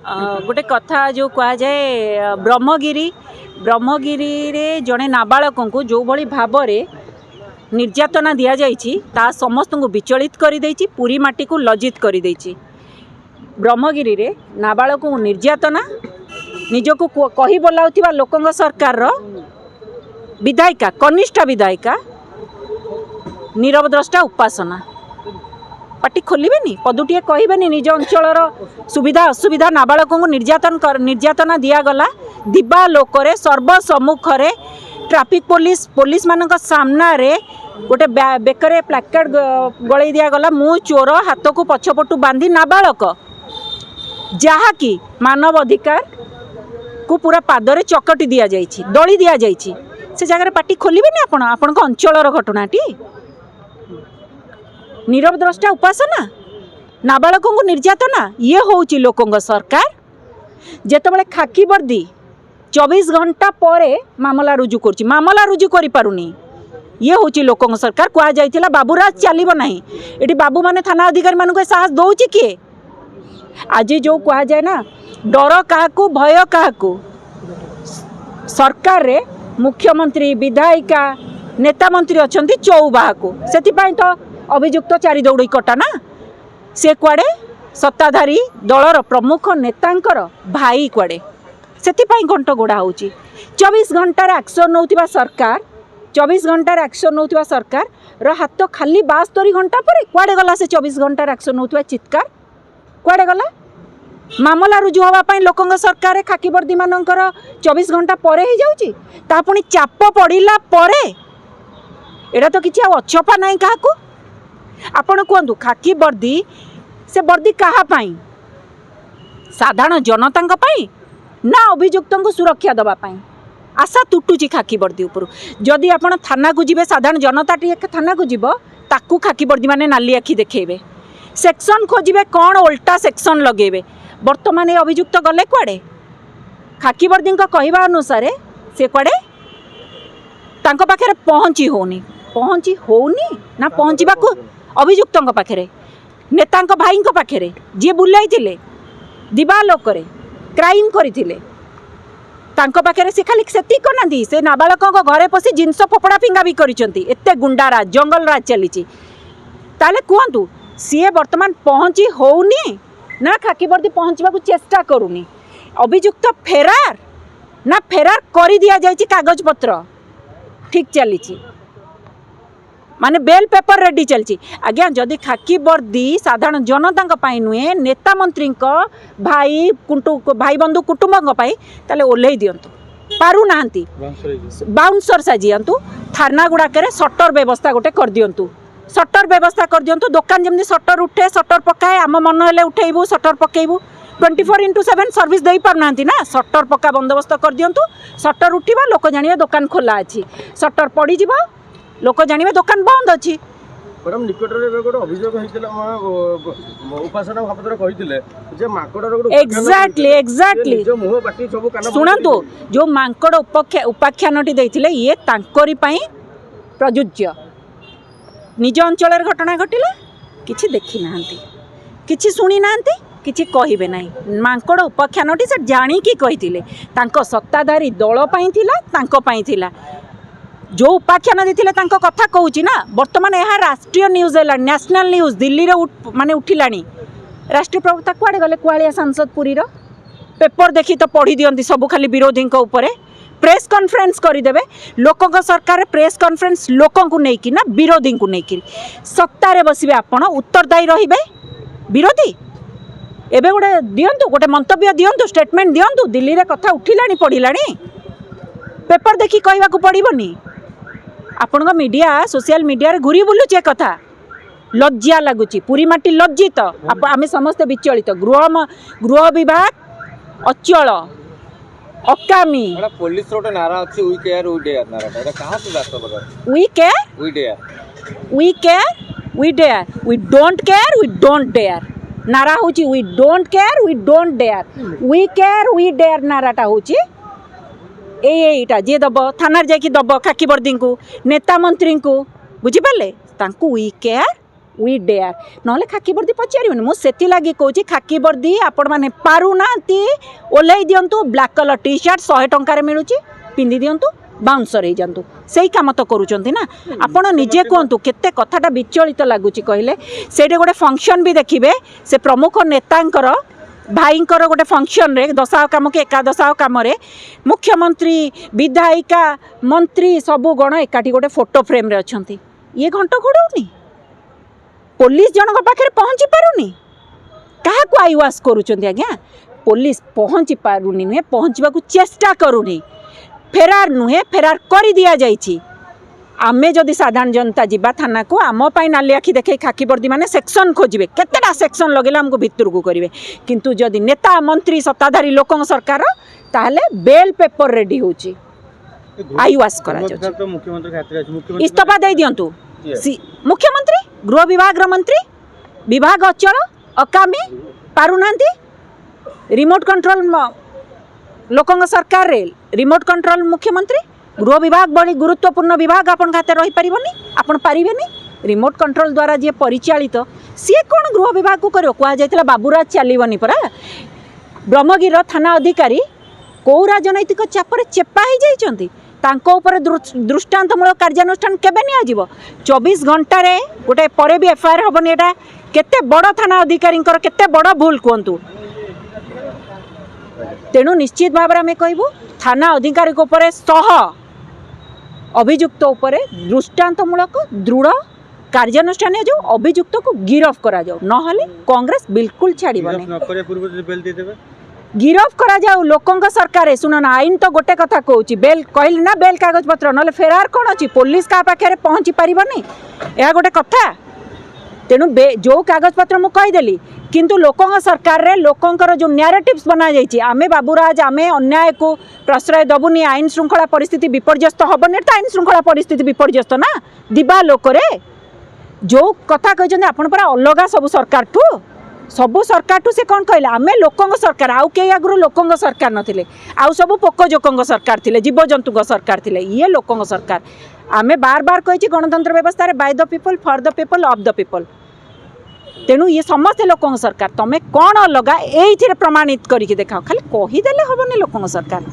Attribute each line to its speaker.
Speaker 1: गोटे कथा जो कह जाए ब्रह्मगिरी ब्रह्मगिरी रे जड़े नाबालक को जो भली भाव निर्यातना दि जा समस्त को विचलित कर पुरी माटी को लज्जित कर ब्रह्मगिरी रे नाबालक को निर्यातना निजक कही बोलाउथिबा लोकंग सरकार विधायिका कनिष्ठ विधायिका नीरव द्रष्टा उपासना पाटी खोलबेनि पदुटे कहबेनि निज अंचल सुविधा असुविधा नाबालक को निर्यातना दिगला दिबा लोकरे सर्वसम्मुख ट्राफिक पुलिस मानक सामना रे गोटे बेकरे प्लाकार्ड गलई दिगला मु चोर हाथ को पछपटू बांधी नाबालक जहाँकि मानव अधिकार को पूरा पादरे चकटी दि जाइछि दली दि जाइछि से जगह पाटी खोलबेनि आपण अंचल घटनाटी नीरव द्रष्टा उपासना नाबालकों को निर्यातना ये होउची लोकों सरकार जेतबेले खाकी वर्दी 24 घंटा परे मामला रुजु करछि मामला रुजु करि पारुनी ये होउची लोकों सरकार कुआ जाइथिला बाबूराज चलिबो नाही एटी बाबू माने थाना अधिकारी मानु के साहस दउची किए आज जो कुआ जाए ना डर काहाकू भय काहाकू सरकार रे मुख्यमंत्री विधायिका नेता मंत्री अछंती चौबाहा को सेतिपाई तो अभियुक्त चारि दौड़ी कटा ना से कुआड़े सत्ताधारी दलर प्रमुख नेतांकर भाई कुआड़े सेतिपाई घंट गोड़ा होउची 24 घंटार एक्शन नौथिबा सरकार 24 घंटार एक्शन नौथिबा सरकार रो हाथ खाली 72 घंटा पर कुआड़े गला से 24 घंटार एक्शन नौथिबा चित्कार कुआड़े गला मामला रुजु होगा लोकों सरकार खाकी वर्दी मानकर 24 घंटा पर ही जाउची ता पुणी चाप पड़िला परे एडा तो किछि अछपा नहीं काहाकू आपण कहतु खाकी वर्दी से वर्दी कहा पाई साधारण जनता ना अभियुक्त को सुरक्षा दवापाई आशा तुटुची खाकी वर्दी उपर जदि आपण थाना को जीवे साधारण जनता टी थाना को जीव ताकू खाकी वर्दी माने नाली आखि देखेबे सेक्शन खोजिबे कौन उल्टा सेक्शन लगेबे वर्तमान अभियुक्त गले कुआड़े खाकी वर्दी कहवा अनुसार से कुआड़े तांको पाखे पहुँची होनी ना पहुँचवा अभियुक्त पाखे नेता भाई पाखे जी बुलाई दिबा लोक क्राइम करते पाखे से खाली से करना से नाबालक घरे पशि जिनस फोपड़ा फिंगा भी करते गुंडाराज जंगल राज चली ताले कहतु सी बर्तमान पहुँची होनी ना खाकी वर्दी पहुँचवा चेष्टा करूनी अभियुक्त फेरार ना फेरार कर दि जाए कागज पत्र ठीक चली माने बेल पेपर रेडी चलची आज्ञा जदि खाकी वर्दी साधारण जनता नुहे नेता मंत्री भाई भाई बंधु कुटुंब ताले ओल्लै दिंतु पारु नांती बाउंसर साजियंतु थाना गुड़ाक सटर व्यवस्था गोटे कर दिंतु सटर व्यवस्था कर दिंतु दुकान जमी सटर उठे सटर पकाए आम मन हेल्ले उठेबू सटर पकेबू 24/7 सर्विस दे पारना ना सटर पक्का बंदोबस्त कर दिंतु सटर उठा लोक जानिबे दुकान खोला अच्छी सटर पड़ लोक जानिबे दुकान बंद अच्छी
Speaker 2: मैडम निकट में गोटे अभियोग होइतिला उपासना भापत्र कहितिले जे मांकड़र गोटे
Speaker 1: एग्जैक्टली
Speaker 2: जो मुह बाटी सब कान
Speaker 1: सुनंतु जो मांकड़ उपाख्यानटी देथिले ये तांकरी पई प्रयुज्य निज अंचल घटना घटिला किछि देखि नांती किछि सुनी नांती किछि कहिबे नाही मांकड़ उपाख्यानटी से जानी की कहितिले तांको सत्ताधारी दल पई थिला तांको पई थिला जो उपाख्यान देते कथा कहूँ ना बर्तमान यह राष्ट्रीय न्यूज है नेशनल न्यूज दिल्ली रे माने उठिलानी राष्ट्रीय प्रवक्ता कुआड़े गले कुआलिया सांसद पुरी पेपर देखी तो पढ़ी दियंती सब खाली विरोधी उपरे प्रेस कॉन्फ्रेंस करदेवे लोकों सरकार प्रेस कॉन्फ्रेंस लोकों को लेकिन ना विरोधी को लेकिन सत्तारे बसबे आपण उत्तरदायी रहिबे विरोधी एबे गोटे दियंतु गोटे मंतव्य दियंतु स्टेटमेंट दियंतु दिल्ली रे कथा उठिलानी पढ़िलानी पेपर देखी कहवा को पड़ोनी आपण मीडिया सोशल मीडिया रे घूरी बुलुचे कथा लज्जा लगुच पूरी माटी लज्जित आम समस्ते विचलित गृह विभाग अचल अकामी
Speaker 2: पुलिस रोटे नारा अछि वी केयर वी डेयर नारा एटा कहां से वास्तव
Speaker 1: we dare we don't care we don't dare नारा होची we don't care we don't dare we care we dare नाराटा होची एटा जी दब थाना जाकि दब खाकी वर्दी को नेता मंत्री को बुझिपारे वी केयर वी डेयर ना खाकी वर्दी पचारे मुझे लगी कौच खाकी वर्दी आपण मैंने पारूना ओल्लै दिंतु ब्लैक कलर टी शर्ट 100 टंकार मिलूँ पिंधि दिंतु बाउंसर हो जातु से कम तो करुँच ना आपण निजे कहतु केते कथाटा विचलित लगुच कहले से गोटे फंक्शन भी देखिए से प्रमुख नेतांकर भाईंकर गोटे फंक्शन रे दशा कम कि एकादश कम मुख्यमंत्री विधायिका मंत्री सबू गण एकाठी गोटे फोटो फ्रेम रे अछंती ये घंट घोड़ौनी पुलिस जनक पाखे पहुँची पारुनी क्या आईवास करुँच आज्ञा पुलिस पहुँची पारुनी नुहे पहुँचवा चेष्टा करूनी फेरार नुहे फेरार कर दिया जाइछि आमे जदि साधारण जनता जीवा थाना को आम नाली आखि देखे खाकी वर्दी माने सेक्शन खोजे केतेटा सेक्शन लगेला हमको भितर को करेंगे किंतु जदि नेता मंत्री सत्ताधारी लोक सरकार ताहले बेल पेपर रेडी होची आईवास करा इस्तीफा दे दिंतु मुख्यमंत्री गृह विभाग मंत्री विभाग अचल अकामी पारुना रिमोट कंट्रोल लोक सरकार रे रिमोट कंट्रोल मुख्यमंत्री गृह विभाग बड़ी गुरुत्वपूर्ण विभाग आपन खाते रही पारिबनी आपन पारिबेनी रिमोट कंट्रोल द्वारा जे परिचालित सी कौन गृह विभाग को करियो कुआ जायतला बाबूराज चलीबनी परा ब्रह्मगिर थाना अधिकारी कौ राजनैतिक चापर चेपा ही जाइछंती तांको ऊपर दृष्टांतमूलक कार्यानुष्ठान केबे निया जीवो 24 घंटा रे गोटे परे भी एफआईआर हबनी एटा केते बड़ थाना अधिकारी केते बड़ भूल कहतु तेणु निश्चित भाव में कहबू थाना अधिकारी उपर सह अभियुक्त उपरे दृष्टांतमूलक दृढ़ कार्यानुष्ठान जो अभियुक्त को गिरफ करा जाओ नहले कांग्रेस बिल्कुल छाड़बनी गिरफ करा जाओ लोकंक सरकार शुण ना आईन तो गोटे कथा कहूँ बेल कहली ना बेल कागज पत्र ना फेरार कौन अच्छी पुलिस क्या पाखे पहुँची पारनी यह गोटे कथा तेणु जो कागज पत्र मुझे कहीदेली किंतु लोकों सरकार रे लोकंकर जो नैरेटिव्स बना जाइए आमे बाबूराज आमे अन्याय को प्रश्रय दबुनी आईन श्रृंखला परिस्थिति विपर्यस्त हबनी तो आईन श्रृंखला परिस्थिति विपर्यस्त ना दिबा लोकरे जो कथा कहते आपण पर अलग सबू सरकार ठू से कौन कहले आमे लोकों सरकार आउ कई आगु लोकों सरकार नथिले आउ सब पोकजोकों सरकार थिले जीवजंतु सरकार थिले ये लोकों सरकार आमे बार बार कही गणतंत्र व्यवस्था by the people for the people of the people तेणु ये समस्त लोकों सरकार तमें कौन अलग ये प्रमाणित करके देखाओ खाली कहीदेले हेनी लोकों सरकार।